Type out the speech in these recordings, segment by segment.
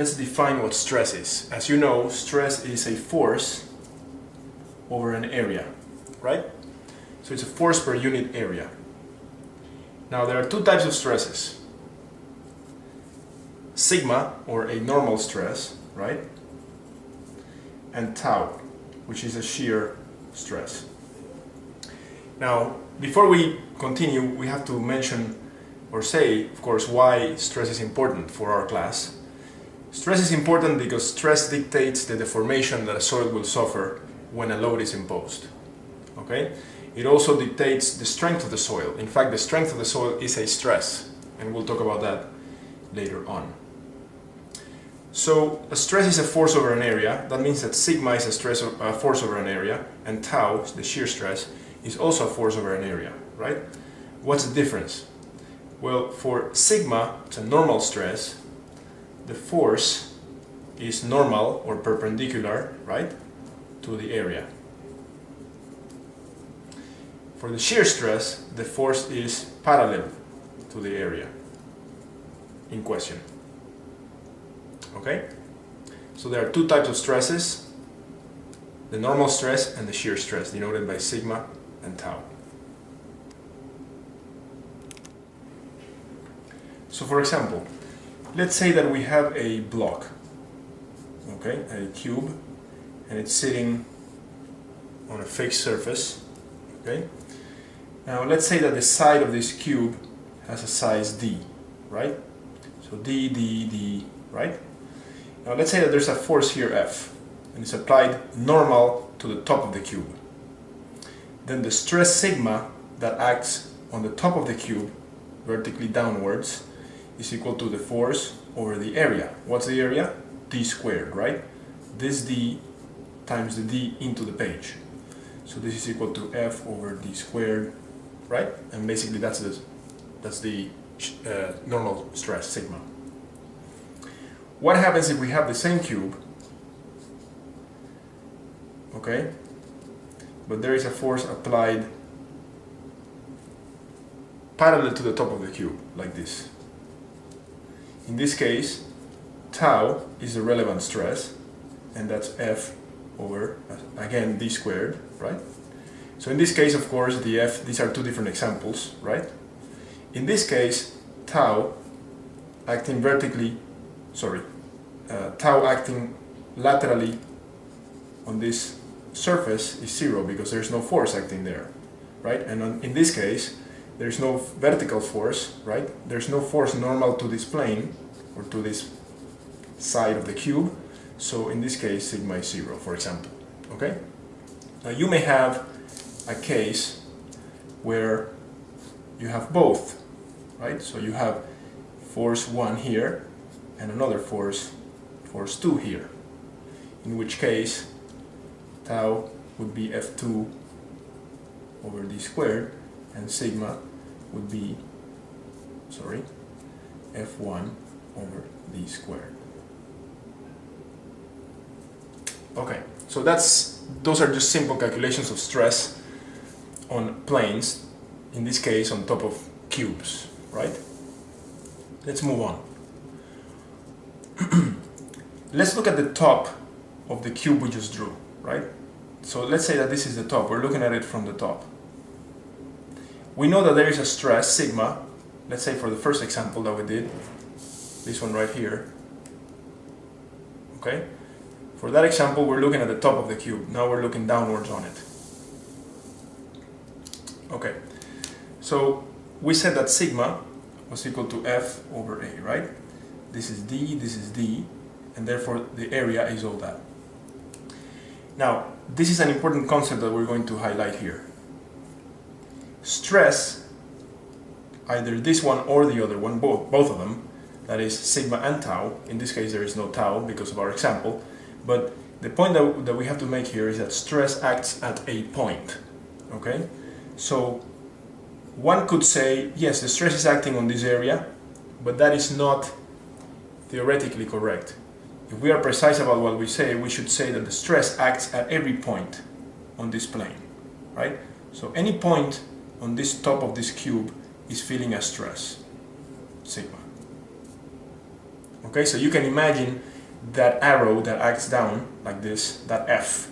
let's define what stress is. As you know, stress is a force over an area, right? So it's a force per unit area. Now there are two types of stresses. Sigma, or a normal stress, right? And tau, which is a shear stress. Now, before we continue, we have to mention or say, of course, why stress is important for our class. Stress is important because stress dictates the deformation that a soil will suffer when a load is imposed. Okay? It also dictates the strength of the soil. In fact, the strength of the soil is a stress, and we'll talk about that later on. So, a stress is a force over an area. That means that sigma is a force over an area, and tau, the shear stress, is also a force over an area, right? What's the difference? Well, for sigma, it's a normal stress. The force is normal or perpendicular, right, to the area. For the shear stress, the force is parallel to the area in question. Okay? So there are two types of stresses: the normal stress and the shear stress, denoted by sigma and tau. So for example, let's say that we have a block, okay, a cube, and it's sitting on a fixed surface, okay? Now let's say that the side of this cube has a size d, right? So d, right? Now let's say that there's a force here F, and it's applied normal to the top of the cube. Then the stress sigma that acts on the top of the cube, vertically downwards, is equal to the force over the area. What's the area? D squared, right? This d times the d into the page. So this is equal to F over d squared, right? And basically that's the normal stress, sigma. What happens if we have the same cube, okay, but there is a force applied parallel to the top of the cube, like this? In this case, tau is the relevant stress, and that's F over, again, d squared, right? So in this case, of course, the F, these are two different examples, right? In this case, tau acting vertically, tau acting laterally on this surface is 0 because there's no force acting there, right? And in this case, there's no vertical force, right? There's no force normal to this plane or to this side of the cube. So in this case, sigma is 0, for example, okay? Now you may have a case where you have both, right? So you have force 1 here and another force 2 here, in which case tau would be F2 over d squared, and sigma would be, F1 over d squared. Okay, so those are just simple calculations of stress on planes, in this case on top of cubes, right? Let's move on. Let's look at the top of the cube we just drew, right? So let's say that this is the top. We're looking at it from the top. We know that there is a stress, sigma. Let's say for the first example that we did, this one right here. Okay? For that example, we're looking at the top of the cube. Now we're looking downwards on it. Okay. So we said that sigma was equal to F over A, right? This is D, and therefore the area is all that. Now, this is an important concept that we're going to highlight here. Stress, either this one or the other one, both of them, that is sigma and tau. In this case there is no tau because of our example, but the point that we have to make here is that stress acts at a point, okay? So one could say, yes, the stress is acting on this area, but that is not theoretically correct. If we are precise about what we say, we should say that the stress acts at every point on this plane, right? So any point on this top of this cube is feeling a stress, sigma. Okay, so you can imagine that arrow that acts down like this, that F,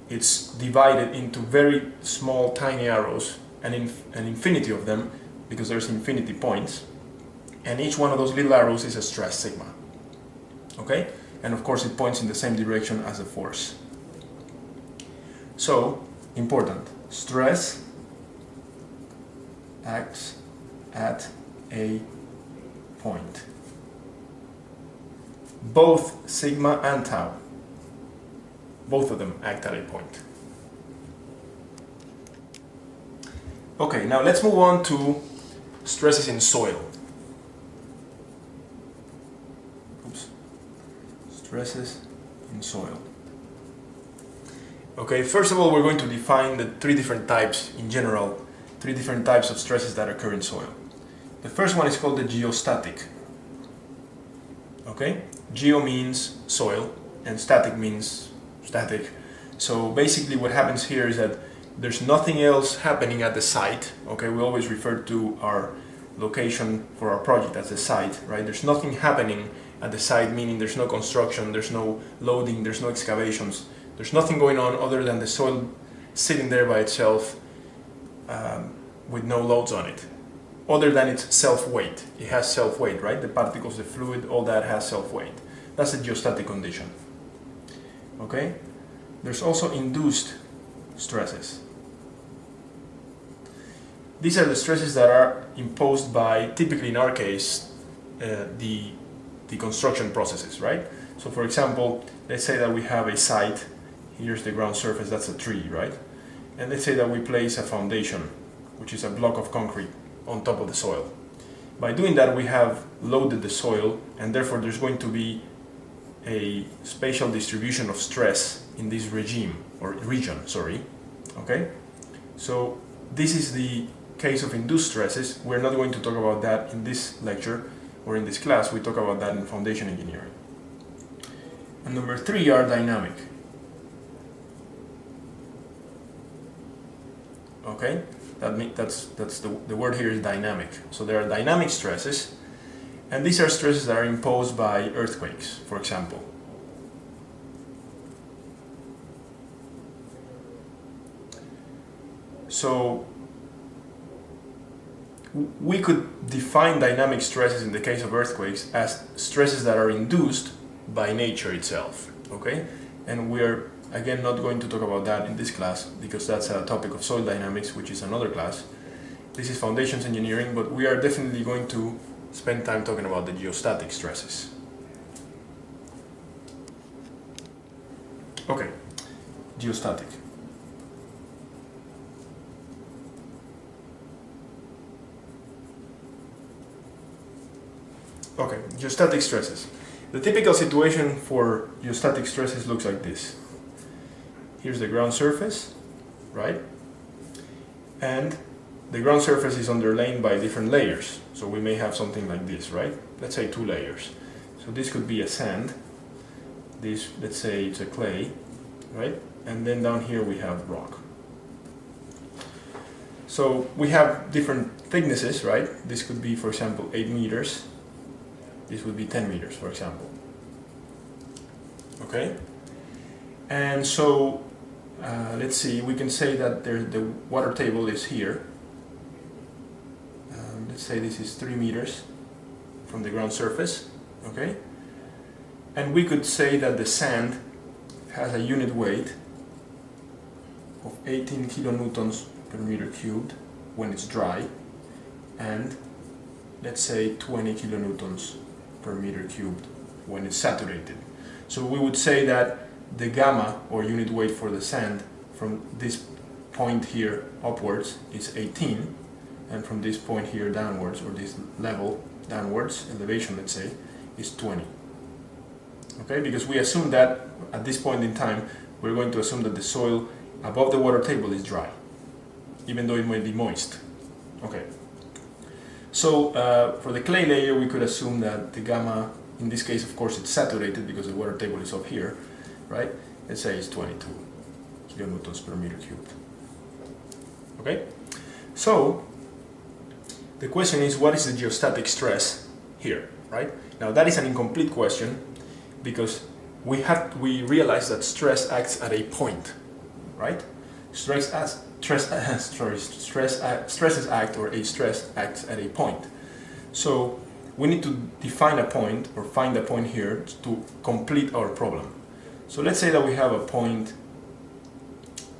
it's divided into very small tiny arrows, and an infinity of them, because there's infinity points, and each one of those little arrows is a stress sigma. Okay? And of course it points in the same direction as the force. So, important, stress acts at a point. Both sigma and tau, both of them act at a point. Okay, now let's move on to stresses in soil. Oops. Stresses in soil. Okay, first of all, we're going to define the three different types in general, three different types of stresses that occur in soil. The first one is called the geostatic. Okay, geo means soil and static means static. So basically what happens here is that there's nothing else happening at the site. Okay, we always refer to our location for our project as the site, right? There's nothing happening at the site, meaning there's no construction, there's no loading, there's no excavations. There's nothing going on other than the soil sitting there by itself with no loads on it, other than its self-weight. It has self-weight, right? The particles, the fluid, all that has self-weight. That's a geostatic condition. Okay? There's also induced stresses. These are the stresses that are imposed by, typically in our case, the construction processes, right? So for example, let's say that we have a site, here's the ground surface, that's a tree, right? And let's say that we place a foundation, which is a block of concrete on top of the soil. By doing that, we have loaded the soil, and therefore there's going to be a spatial distribution of stress in this regime, or region, sorry, okay? So this is the case of induced stresses. We're not going to talk about that in this lecture or in this class. We talk about that in foundation engineering. And number three are dynamic. Okay, that's the word here is dynamic. So there are dynamic stresses, and these are stresses that are imposed by earthquakes, for example. So we could define dynamic stresses in the case of earthquakes as stresses that are induced by nature itself, okay? And we're again not going to talk about that in this class because that's a topic of soil dynamics, which is another class. This is foundations engineering, but we are definitely going to spend time talking about the geostatic stresses. Okay, geostatic. Okay, geostatic stresses. The typical situation for geostatic stresses looks like this. Here's the ground surface, right? And the ground surface is underlain by different layers. So we may have something like this, right? Let's say 2 layers. So this could be a sand. This, let's say it's a clay, right? And then down here we have rock. So we have different thicknesses, right? This could be, for example, 8 meters. This would be 10 meters, for example. Okay? And so, let's see, we can say that the water table is here. Let's say this is 3 meters from the ground surface. Okay? And we could say that the sand has a unit weight of 18 kilonewtons per meter cubed when it's dry, and let's say 20 kilonewtons per meter cubed when it's saturated. So we would say that the gamma, or unit weight for the sand, from this point here upwards is 18, and from this point here downwards, or this level downwards, elevation let's say, is 20. Okay, because we assume that at this point in time we're going to assume that the soil above the water table is dry, even though it might be moist. Okay. So for the clay layer we could assume that the gamma, in this case of course it's saturated because the water table is up here, right? Let's say it's 22 kilonewtons per meter cubed. Okay? So the question is, what is the geostatic stress here, right? Now that is an incomplete question because we realize that stress acts at a point, right? Stresses act, or a stress acts at a point. So we need to define a point or find a point here to complete our problem. So let's say that we have a point.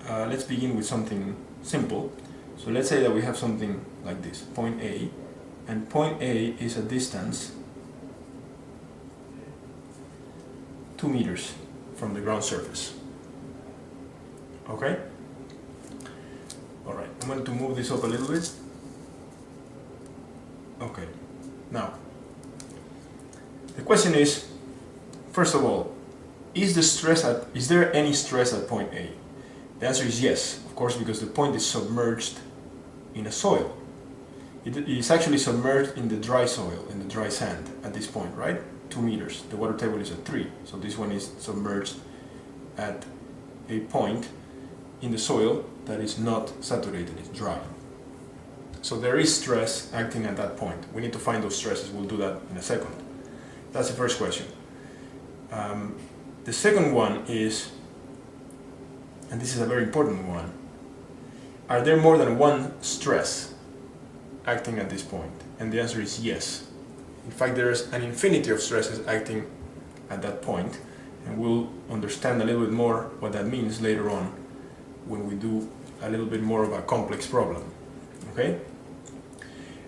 Let's begin with something simple. So let's say that we have something like this, point A, and point A is a distance 2 meters from the ground surface. Okay? Alright, I'm going to move this up a little bit. Okay, now, the question is, first of all, is there any stress at point A? The answer is yes, of course, because the point is submerged in a soil. It is actually submerged in the dry soil, in the dry sand at this point, right? 2 meters. The water table is at 3, so this one is submerged at a point in the soil that is not saturated, it's dry. So there is stress acting at that point. We need to find those stresses. We'll do that in a second. That's the first question. The second one is, and this is a very important one, are there more than one stress acting at this point? And the answer is yes. In fact, there's an infinity of stresses acting at that point, and we'll understand a little bit more what that means later on when we do a little bit more of a complex problem. Okay?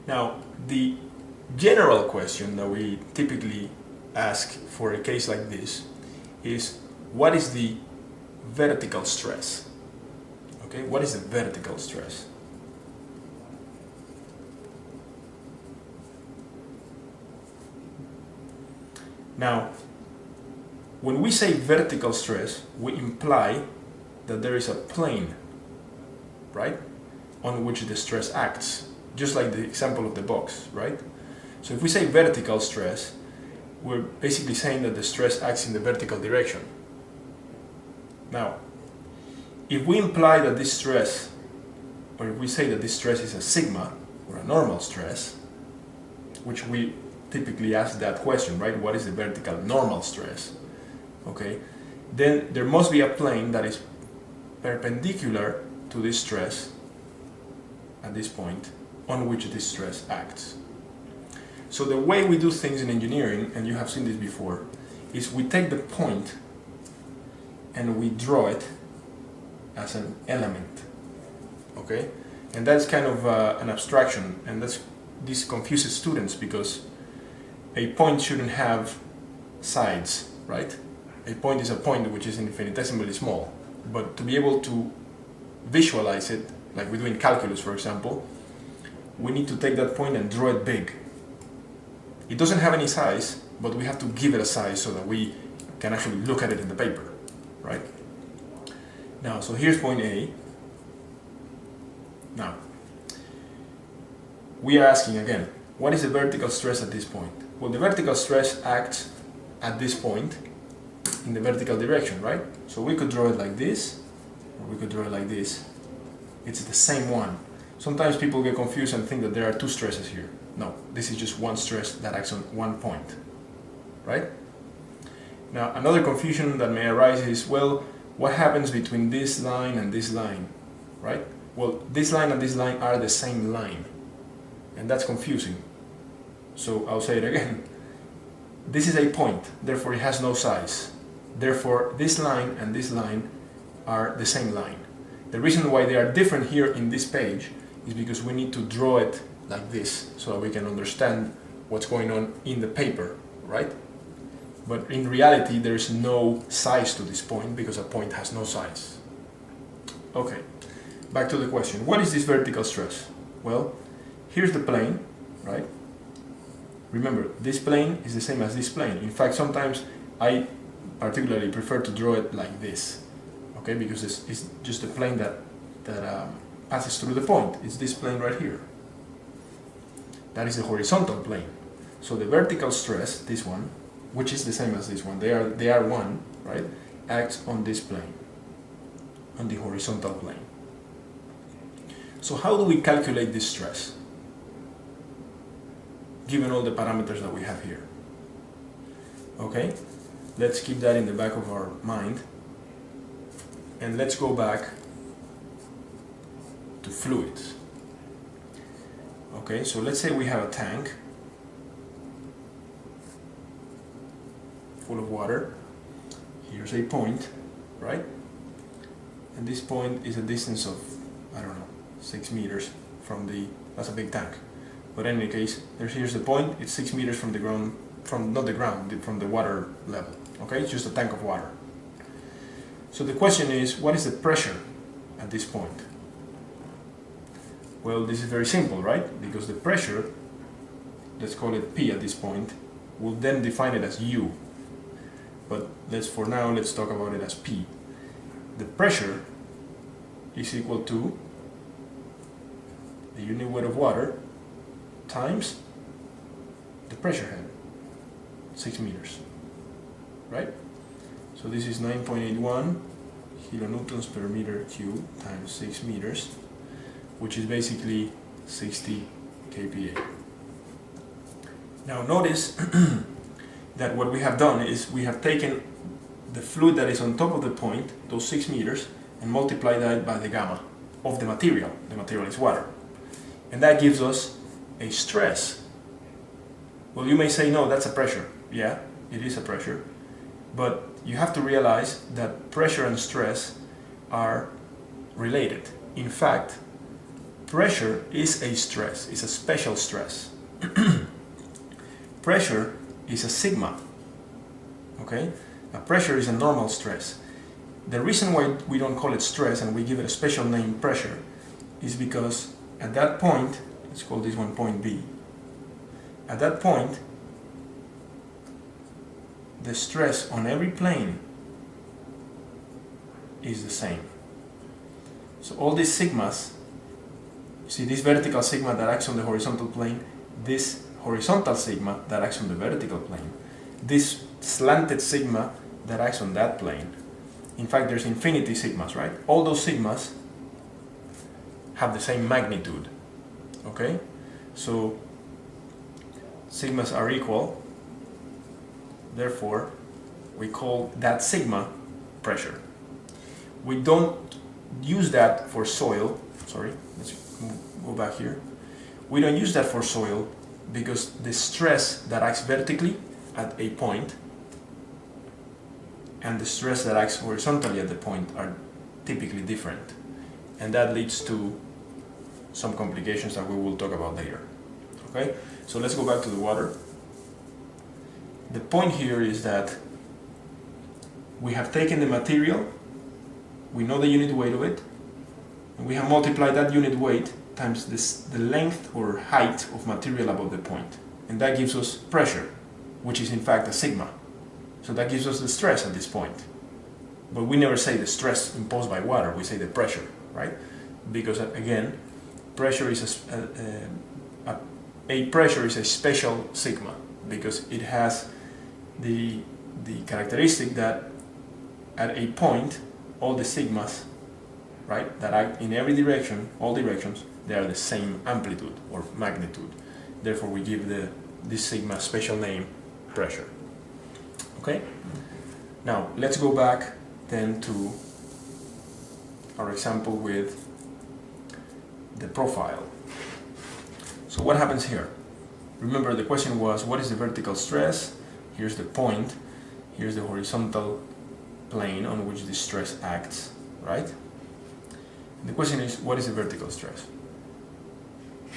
Now, the general question that we typically ask for a case like this is, what is the vertical stress? Okay, what is the vertical stress? Now, when we say vertical stress, we imply that there is a plane, right, on which the stress acts, just like the example of the box, right? So if we say vertical stress, we're basically saying that the stress acts in the vertical direction. Now, if we imply that this stress, or if we say that this stress is a sigma, or a normal stress, which we typically ask that question, right? What is the vertical normal stress? Okay, then there must be a plane that is perpendicular to this stress at this point on which this stress acts. So the way we do things in engineering, and you have seen this before, is we take the point and we draw it as an element. Okay, and that's kind of an abstraction, and this confuses students because a point shouldn't have sides, right? A point is a point which is infinitesimally small, but to be able to visualize it, like we do in calculus, for example, we need to take that point and draw it big. It doesn't have any size, but we have to give it a size so that we can actually look at it in the paper, right? Now, so here's point A. Now, we are asking again, what is the vertical stress at this point? Well, the vertical stress acts at this point in the vertical direction, right? So we could draw it like this, or we could draw it like this. It's the same one. Sometimes people get confused and think that there are two stresses here. No, this is just one stress that acts on one point, right? Now, another confusion that may arise is, well, what happens between this line and this line, right? Well, this line and this line are the same line, and that's confusing. So I'll say it again. This is a point, therefore it has no size. Therefore, this line and this line are the same line. The reason why they are different here in this page is because we need to draw it like this so that we can understand what's going on in the paper, right? But in reality, there is no size to this point because a point has no size. Okay, back to the question. What is this vertical stress? Well, here's the plane, right? Remember, this plane is the same as this plane. In fact, sometimes I particularly prefer to draw it like this, okay? Because it's just a plane that passes through the point. It's this plane right here. That is the horizontal plane. So the vertical stress, this one, which is the same as this one, they are one, right? Acts on this plane, on the horizontal plane. So how do we calculate this stress, given all the parameters that we have here? Okay, let's keep that in the back of our mind, and let's go back to fluids. Okay, so let's say we have a tank full of water. Here's a point, right? And this point is a distance of, I don't know, 6 meters from the, that's a big tank. But in any case, here's the point, it's 6 meters from the ground, from not the ground, from the water level. Okay, it's just a tank of water. So the question is, what is the pressure at this point? Well, this is very simple, right? Because the pressure, let's call it P at this point, we'll then define it as U. But for now, let's talk about it as P. The pressure is equal to the unit weight of water times the pressure head, 6 meters, right? So this is 9.81 kilonewtons per meter cube times 6 meters, which is basically 60 kPa. Now notice that what we have done is we have taken the fluid that is on top of the point, those 6 meters, and multiplied that by the gamma of the material. The material is water. And that gives us a stress. Well, you may say, no, that's a pressure. Yeah, it is a pressure. But you have to realize that pressure and stress are related. In fact, pressure is a stress, it's a special stress. Pressure is a sigma, okay? Now, pressure is a normal stress. The reason why we don't call it stress and we give it a special name, pressure, is because at that point, let's call this one point B. At that point, the stress on every plane is the same. So all these sigmas, you see this vertical sigma that acts on the horizontal plane, this horizontal sigma that acts on the vertical plane, this slanted sigma that acts on that plane. In fact, there's infinity sigmas, right? All those sigmas have the same magnitude, okay? So sigmas are equal, therefore we call that sigma pressure. We don't use that for soil, sorry, let's go back here. We don't use that for soil because the stress that acts vertically at a point and the stress that acts horizontally at the point are typically different, and that leads to some complications that we will talk about later. Okay, so let's go back to the water. The point here is that we have taken the material, we know the unit weight of it, and we have multiplied that unit weight times the length or height of material above the point, and that gives us pressure, which is in fact a sigma. So that gives us the stress at this point. But we never say the stress imposed by water, we say the pressure, right? Because again, pressure is a pressure is a special sigma because it has the characteristic that at a point all the sigmas, right, that act in every direction, all directions, they are the same amplitude or magnitude. Therefore we give this sigma special name pressure. Okay? Now let's go back then to our example with the profile. So what happens here? Remember the question was, what is the vertical stress? Here's the point, here's the horizontal plane on which the stress acts, right? And the question is, what is the vertical stress?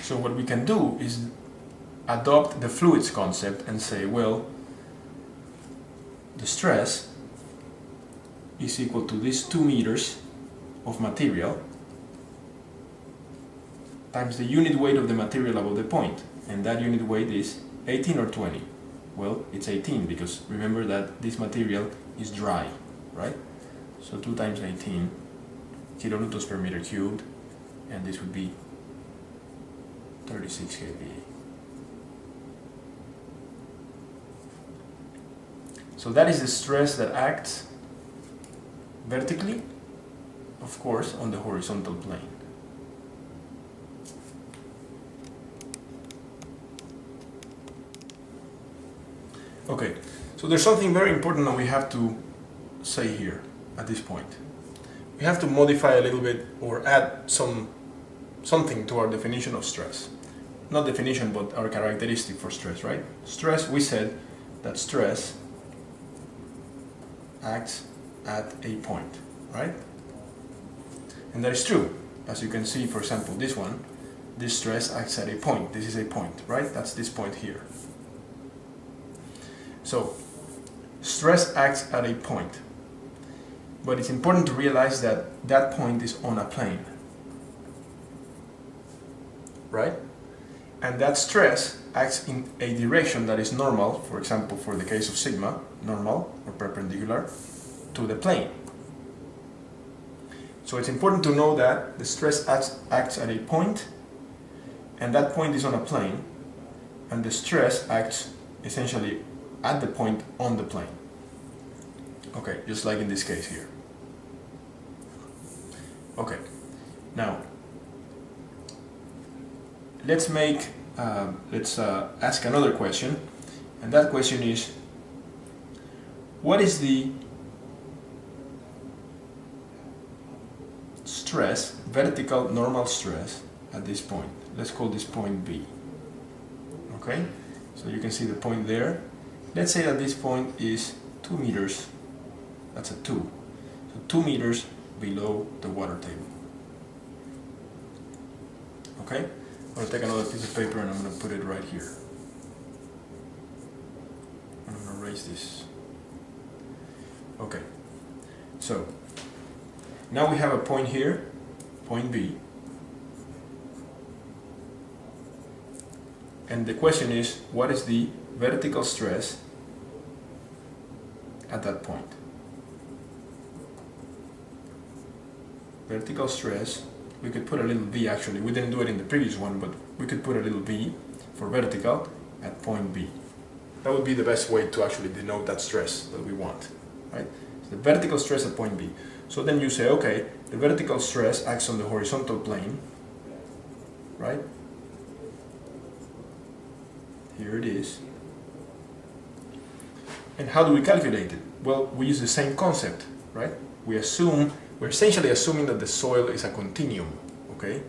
So what we can do is adopt the fluids concept and say, well, the stress is equal to these 2 meters of material times the unit weight of the material above the point, and that unit weight is 18 or 20. Well, it's 18 because remember that this material is dry, right? So 2 times 18 kilonewtons per meter cubed, and this would be 36 kPa. So that is the stress that acts vertically, of course, on the horizontal plane. Okay, So there's something very important that we have to say here at this point. We have to modify a little bit or add something to our definition of stress. Not definition, but our characteristic for stress, right? Stress, we said that stress acts at a point, right? And that is true. As you can see, for example, this one, this stress acts at a point. This is a point, right? That's this point here. So, stress acts at a point. But it's important to realize that that point is on a plane, right? And that stress acts in a direction that is normal, for example, for the case of sigma, normal or perpendicular to the plane. So it's important to know that the stress acts at a point, and that point is on a plane, and the stress acts essentially at the point on the plane. Okay, just like in this case here. Okay, now let's ask another question, and that question is, what is the stress, vertical normal stress at this point? Let's call this point B. Okay, so you can see the point there. Let's say that this point is 2 meters. That's a 2. So 2 meters below the water table. Okay, I'm going to take another piece of paper and I'm going to put it right here. I'm going to erase this. Okay, so now we have a point here, point B. And the question is, what is the vertical stress at that point? Vertical stress, we could put a little v actually. We didn't do it in the previous one, but we could put a little v for vertical at point B. That would be the best way to actually denote that stress that we want, right? So the vertical stress at point B. So then you say, okay, the vertical stress acts on the horizontal plane, right? Here it is. And how do we calculate it? Well, we use the same concept, right? We're essentially assuming that the soil is a continuum, okay?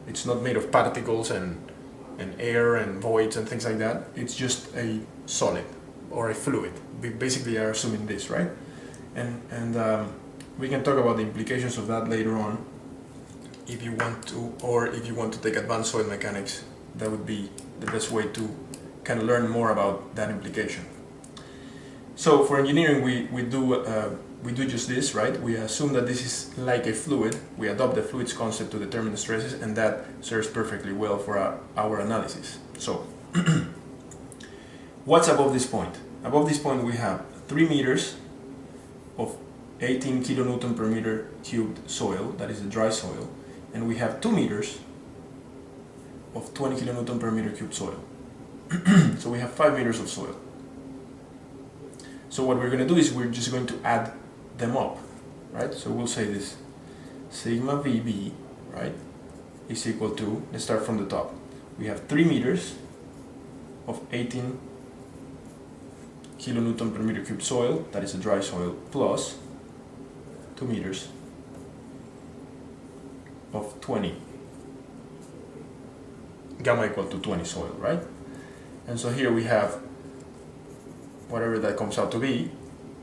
It's not made of particles and air and voids and things like that. It's just a solid or a fluid. We basically are assuming this, right? And we can talk about the implications of that later on if you want to, or if you want to take advanced soil mechanics. That would be the best way to kind of learn more about that implication. So for engineering, we do just this, right? We assume that this is like a fluid. We adopt the fluids concept to determine the stresses, and that serves perfectly well for our analysis. So what's above this point? Above this point we have 3 meters of 18 kilonewton per meter cubed soil, that is the dry soil, and we have 2 meters of 20 kilonewton per meter cubed soil. So we have 5 meters of soil. So what we're going to do is we're just going to add them up, right? So we'll say this sigma VB, right, is equal to, let's start from the top. We have 3 meters of 18 kilonewton per meter cubed soil, that is a dry soil, plus 2 meters of 20, gamma equal to 20 soil, right? And so here we have whatever that comes out to be.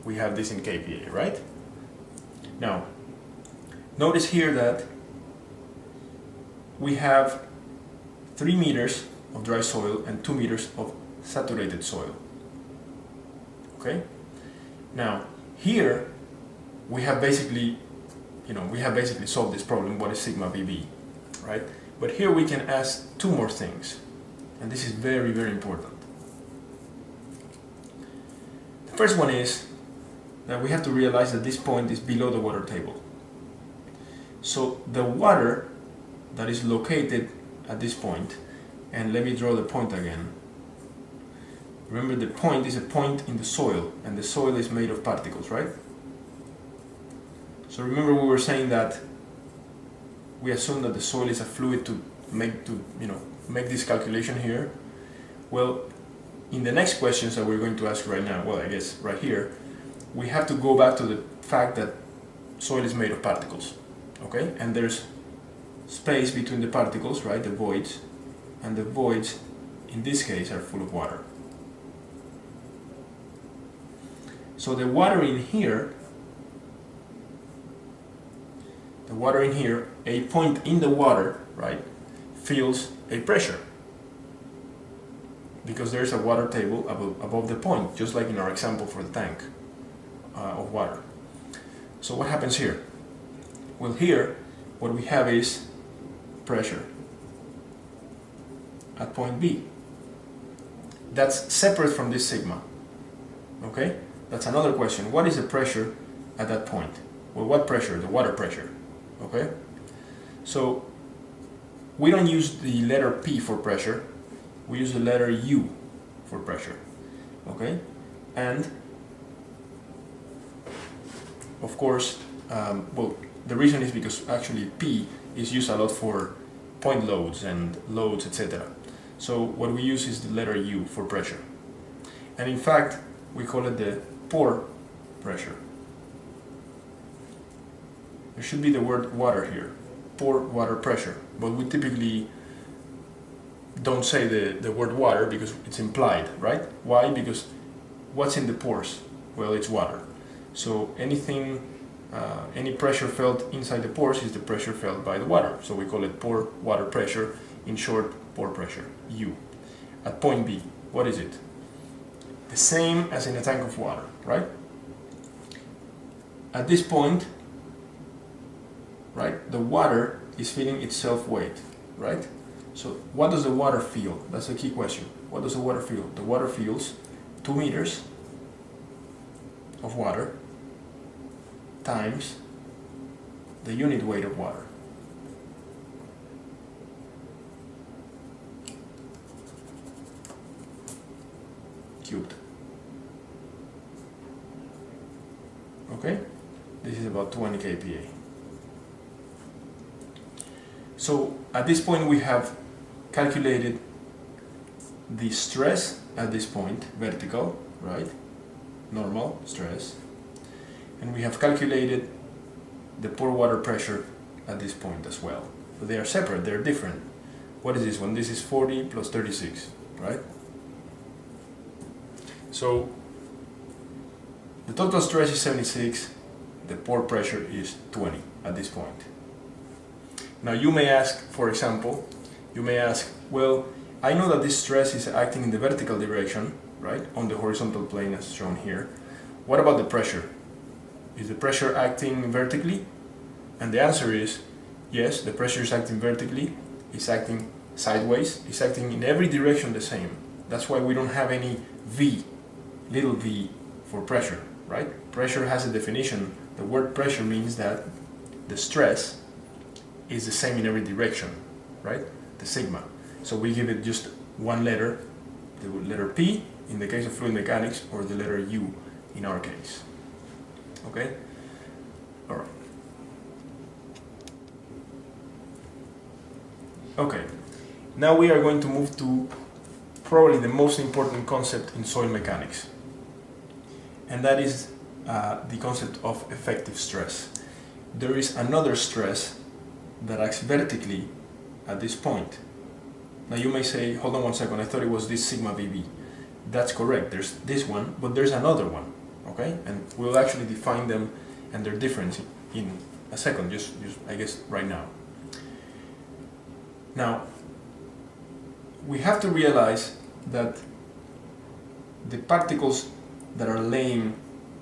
We have this in kPa, right? Now, notice here that we have 3 meters of dry soil and 2 meters of saturated soil. Okay? Now, here we have basically, solved this problem. What is sigma VB, right? But here we can ask 2 more things, and this is very, very important. The first one is that we have to realize that this point is below the water table. So the water that is located at this point, and let me draw the point again. Remember, the point is a point in the soil, and the soil is made of particles, right? So remember we were saying that we assume that the soil is a fluid to make this calculation here. Well, in the next questions that we're going to ask right now, well, I guess right here, we have to go back to the fact that soil is made of particles, okay? And there's space between the particles, right, the voids, and the voids in this case are full of water. So the water in here, a point in the water, right, feels a pressure because there's a water table above the point, just like in our example for the tank of water. So what happens here? Well, here what we have is pressure at point B. That's separate from this sigma, okay? That's another question. What is the pressure at that point? Well, what pressure? The water pressure, okay? So we don't use the letter P for pressure, we use the letter U for pressure, okay? And of course, well, the reason is because actually P is used a lot for point loads and loads, etc. So what we use is the letter U for pressure. And in fact, we call it the pore pressure. There should be the word water here, pore water pressure, but we typically don't say the word water because it's implied, right? Why? Because what's in the pores? Well, it's water. So anything, any pressure felt inside the pores is the pressure felt by the water. So we call it pore water pressure, in short, pore pressure, U. At point B, what is it? The same as in a tank of water, right? At this point, right, the water is feeling itself weight, right? So what does the water feel? That's the key question. What does the water feel? The water feels 2 meters of water times the unit weight of water. Cubed. Okay? This is about 20 kPa. So at this point we have calculated the stress at this point, vertical, right? Normal stress. And we have calculated the pore water pressure at this point as well. So they are separate, they're different. What is this one? This is 40 plus 36, right? So the total stress is 76, the pore pressure is 20 at this point. Now you may ask, for example, you may ask, well, I know that this stress is acting in the vertical direction, right, on the horizontal plane as shown here. What about the pressure? Is the pressure acting vertically? And the answer is yes, the pressure is acting vertically, it's acting sideways, it's acting in every direction the same. That's why we don't have any V, little v for pressure, right? Pressure has a definition. The word pressure means that the stress is the same in every direction, right? The sigma. So we give it just one letter, the letter P in the case of fluid mechanics, or the letter U in our case. Okay? All right. Okay. Now we are going to move to probably the most important concept in soil mechanics, and that is the concept of effective stress. There is another stress that acts vertically at this point. Now you may say, hold on one second, I thought it was this sigma VB. That's correct, there's this one, but there's another one, okay? And we'll actually define them and their difference in a second, just I guess right now. Now, we have to realize that the particles that are laying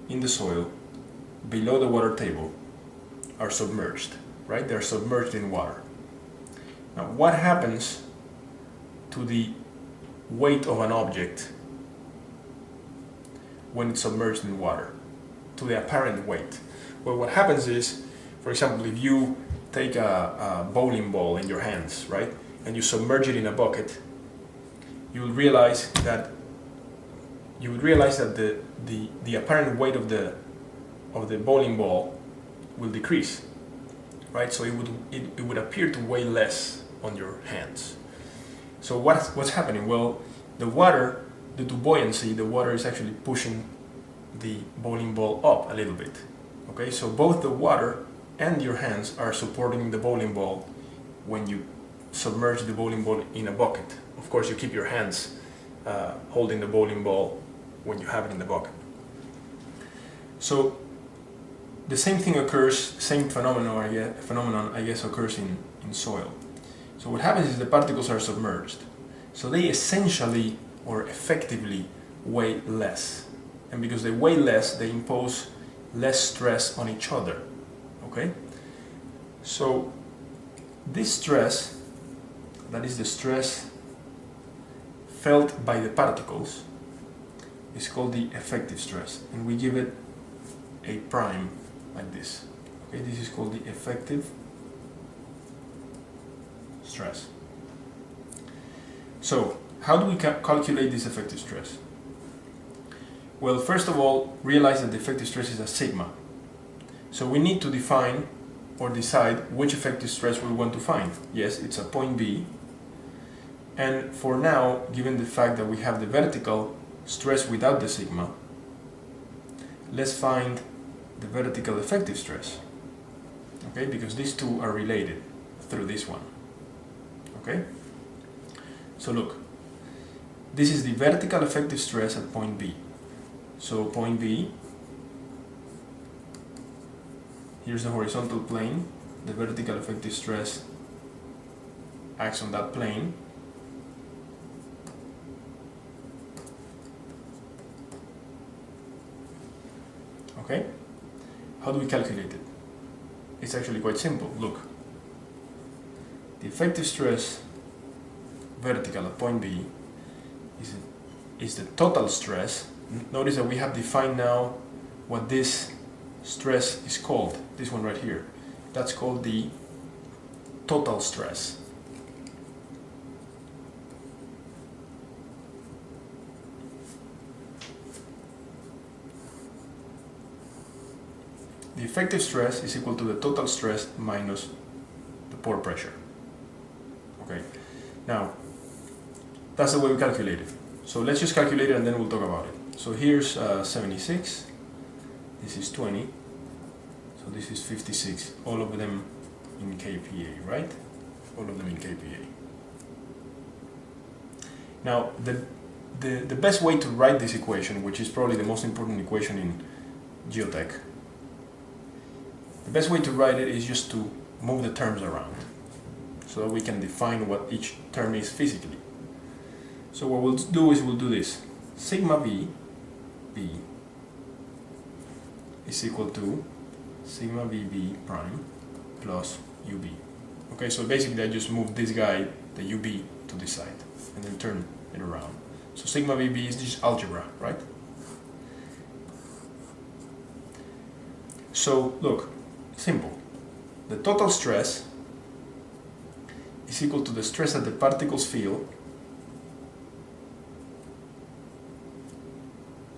in the soil below the water table are submerged, right? They're submerged in water. Now, what happens to the weight of an object when it's submerged in water? To the apparent weight? Well, what happens is, for example, if you take a bowling ball in your hands, right, and you submerge it in a bucket, you will realize that the apparent weight of the bowling ball will decrease, right? So it would appear to weigh less on your hands. So what's happening? Well, the water due to buoyancy, the water is actually pushing the bowling ball up a little bit. Okay, so both the water and your hands are supporting the bowling ball when you submerge the bowling ball in a bucket. Of course, you keep your hands holding the bowling ball when you have it in the bucket. So the same thing occurs, same phenomenon I guess occurs in soil. So what happens is the particles are submerged. So they essentially or effectively weigh less. And because they weigh less, they impose less stress on each other. Okay? So this stress, that is the stress felt by the particles, is called the effective stress. And we give it a prime like this. Okay, this is called the effective stress. So, how do we calculate this effective stress? Well, first of all, realize that the effective stress is a sigma. So we need to define or decide which effective stress we want to find. Yes, it's a point B. And for now, given the fact that we have the vertical stress without the sigma, let's find the vertical effective stress. Okay, because these two are related through this one. Okay? So look, this is the vertical effective stress at point B. So point B, here's the horizontal plane, the vertical effective stress acts on that plane. Okay? How do we calculate it? It's actually quite simple. Look, the effective stress vertical at point B is the total stress. Notice that we have defined now what this stress is called, this one right here. That's called the total stress. The effective stress is equal to the total stress minus the pore pressure. Okay, now that's the way we calculate it. So let's just calculate it and then we'll talk about it. So here's 76, this is 20, so this is 56, all of them in kPa, right? All of them in kPa. Now the best way to write this equation, which is probably the most important equation in geotech, the best way to write it is just to move the terms around so that we can define what each term is physically. So what we'll do is we'll do this. Sigma V, B, is equal to sigma VB prime plus UB. Okay, so basically I just move this guy, the UB, to this side and then turn it around. So sigma VB is just algebra, right? So look, simple. The total stress is equal to the stress that the particles feel.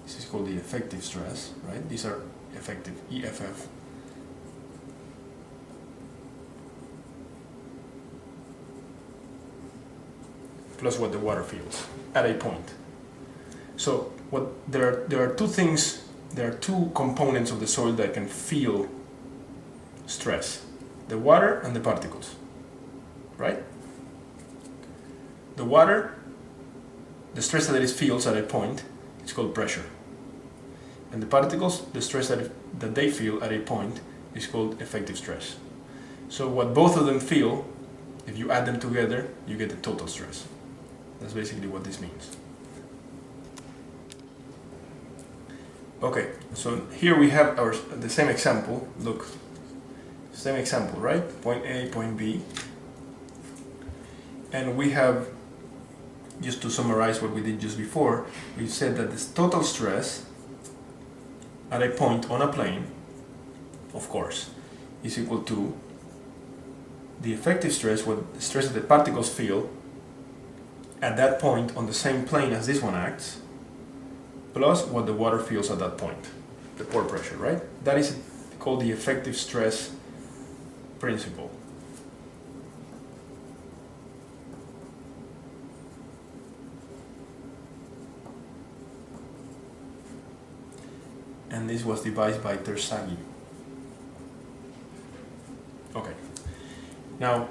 This is called the effective stress, right? These are effective, EFF. Plus what the water feels at a point. So there are two things, there are two components of the soil that can feel stress. The water and the particles, right? The water, the stress that it feels at a point, is called pressure. And the particles, the stress that they feel at a point is called effective stress. So what both of them feel, if you add them together, you get the total stress. That's basically what this means. Okay, so here we have the same example. Look, same example, right? Point A, point B. And we have, just to summarize what we did just before, we said that this total stress at a point on a plane, of course, is equal to the effective stress, what the stress that the particles feel at that point on the same plane as this one acts, plus what the water feels at that point, the pore pressure, right? That is called the effective stress principle. and this was devised by Terzaghi. Okay, now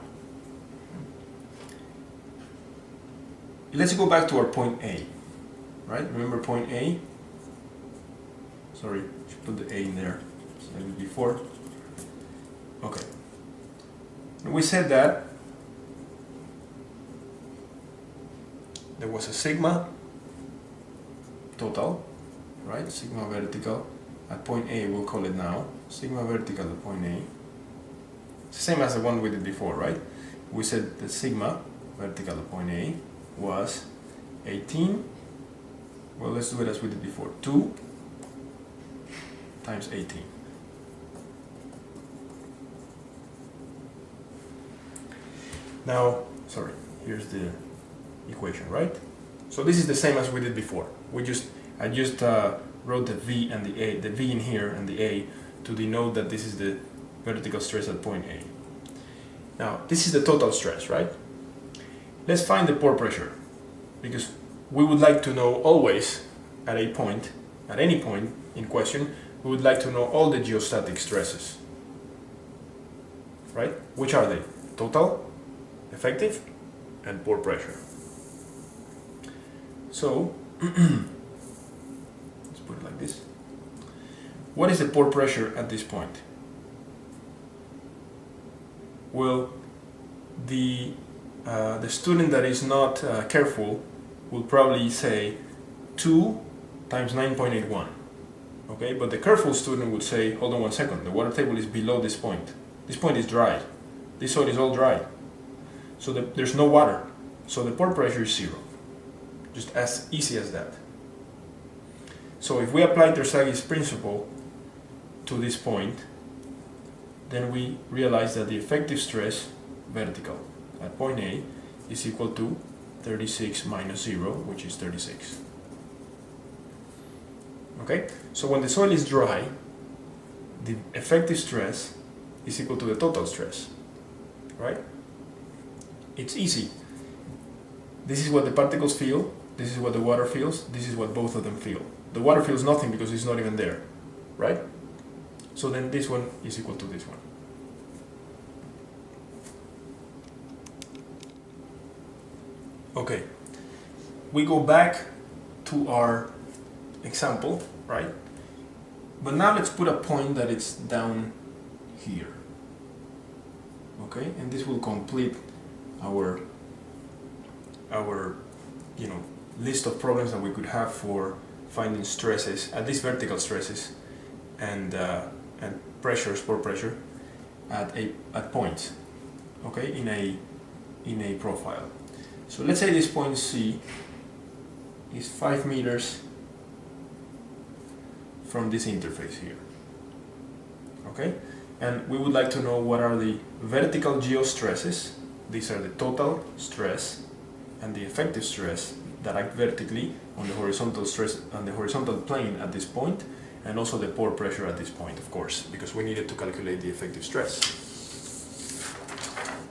let's go back to our point A, right? Remember point A? Sorry, I should put the A in there, as before. Okay, and we said that there was a sigma total, right? Sigma vertical at point A, we'll call it now. Sigma vertical at point A. It's the same as the one we did before, right? We said the sigma vertical at point A was 18. Well, let's do it as we did before. 2 times 18. Now, sorry, here's the equation, right? So this is the same as we did before. I just wrote the V and the V in here and the A to denote that this is the vertical stress at point A. Now, this is the total stress, right? Let's find the pore pressure, because we would like to know always at any point in question, we would like to know all the geostatic stresses, right? Which are they? Total, effective, and pore pressure. So, let's put it like this. What is the pore pressure at this point? Well, the student that is not careful will probably say 2 times 9.81. Okay, but the careful student would say, hold on 1 second, the water table is below this point. This point is dry. This soil is all dry. So there's no water. So the pore pressure is 0. Just as easy as that. So if we apply Terzaghi's principle to this point, then we realize that the effective stress, vertical, at point A is equal to 36 minus 0, which is 36. Okay? So when the soil is dry, the effective stress is equal to the total stress. Right? It's easy. This is what the particles feel, this is what the water feels, this is what both of them feel. The water feels nothing because it's not even there. Right? So then this one is equal to this one. Okay, we go back to our example, right? But now let's put a point that it's down here. Okay, and this will complete our list of problems that we could have for finding stresses, at least vertical stresses, and pressures, pore pressure, at points, okay, in a profile. So let's say this point C is 5 meters from this interface here, okay, and we would like to know what are the vertical geostresses. These are the total stress and the effective stress that act vertically on the horizontal stress on the horizontal plane at this point, and also the pore pressure at this point, of course, because we needed to calculate the effective stress.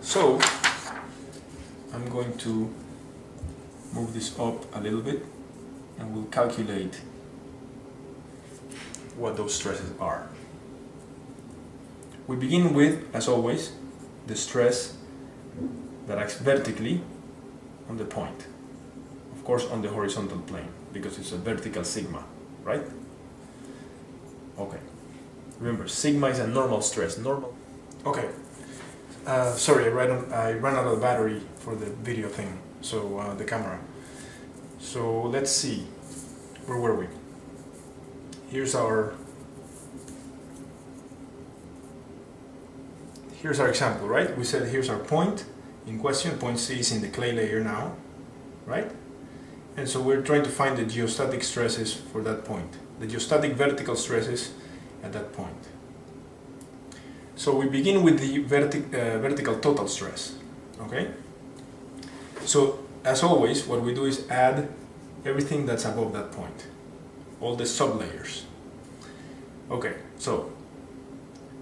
So I'm going to move this up a little bit and we'll calculate what those stresses are. We begin with, as always, the stress that acts vertically on the point. Of course, on the horizontal plane, because it's a vertical sigma, right? Okay. Remember, sigma is a normal stress. Normal. Okay. Sorry, I ran out of battery for the video thing, so the camera. So let's see. Where were we? Here's our example, right? We said here's our point in question. Point C is in the clay layer now, right? And so we're trying to find the geostatic stresses for that point, the geostatic vertical stresses at that point. So we begin with the vertical total stress, okay? So as always, what we do is add everything that's above that point, all the sublayers. Okay, so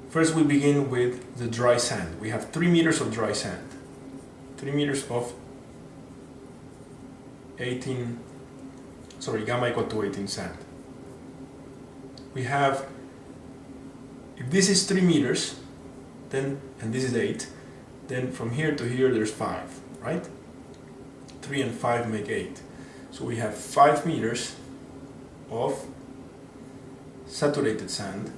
first we begin with the dry sand. We have 3 meters of dry sand, 3 meters of gamma equal to 18 sand. we have, if this is 3 meters, then, and this is 8, then from here to here there's 5, right? 3 and 5 make 8. So we have 5 meters of saturated sand,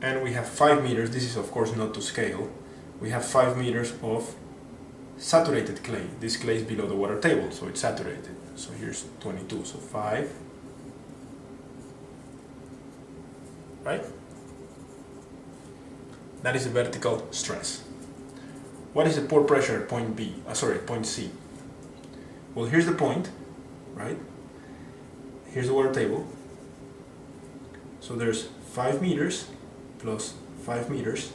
and we have 5 meters, this is of course not to scale, we have 5 meters of saturated clay. This clay is below the water table, so it's saturated. So here's 22, so 5, right? That is the vertical stress. What is the pore pressure at point B? Point C. Well, here's the point, right? Here's the water table. So there's 5 meters plus 5 meters.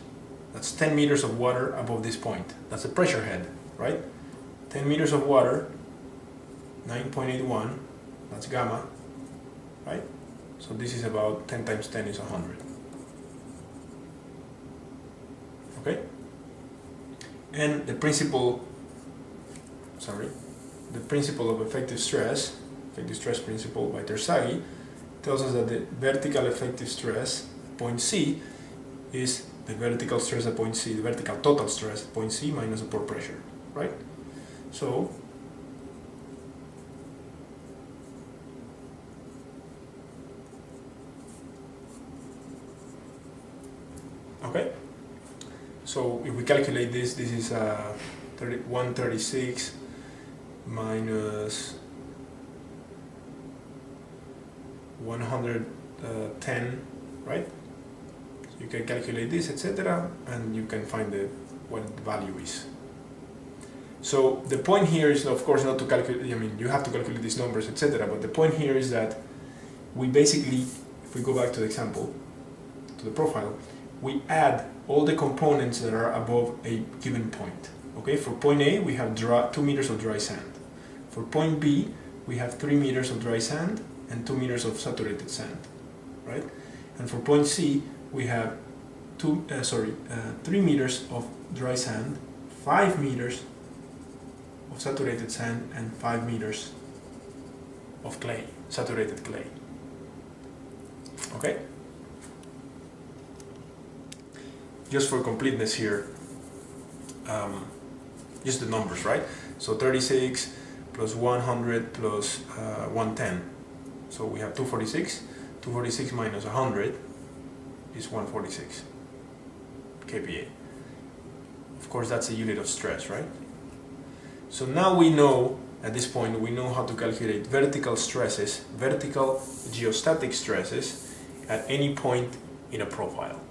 That's 10 meters of water above this point. That's the pressure head, right? 10 meters of water, 9.81, that's gamma, right? So this is about 10 times 10 is 100. Okay? And the principle of effective stress principle by Terzaghi tells us that the vertical effective stress, point C, is the vertical stress at point C, the vertical total stress at point C minus the pore pressure, right? So, okay, so if we calculate this, this is 136 minus 110, right? So you can calculate this, etc., and you can find what the value is. So the point here is, of course, not to calculate, I mean, you have to calculate these numbers, etc., but the point here is that we basically, if we go back to the example, to the profile, we add all the components that are above a given point. Okay, for point A, we have 2 meters of dry sand. For point B, we have 3 meters of dry sand and 2 meters of saturated sand, right? And for point C, we have 3 meters of dry sand, 5 meters of saturated sand, and 5 meters of clay, saturated clay. Okay? Just for completeness here, just the numbers, right? So 36 plus 100 plus 110. So we have 246. 246 minus 100 is 146 kPa. Of course, that's a unit of stress, right? So now we know, at this point, we know how to calculate vertical stresses, vertical geostatic stresses at any point in a profile.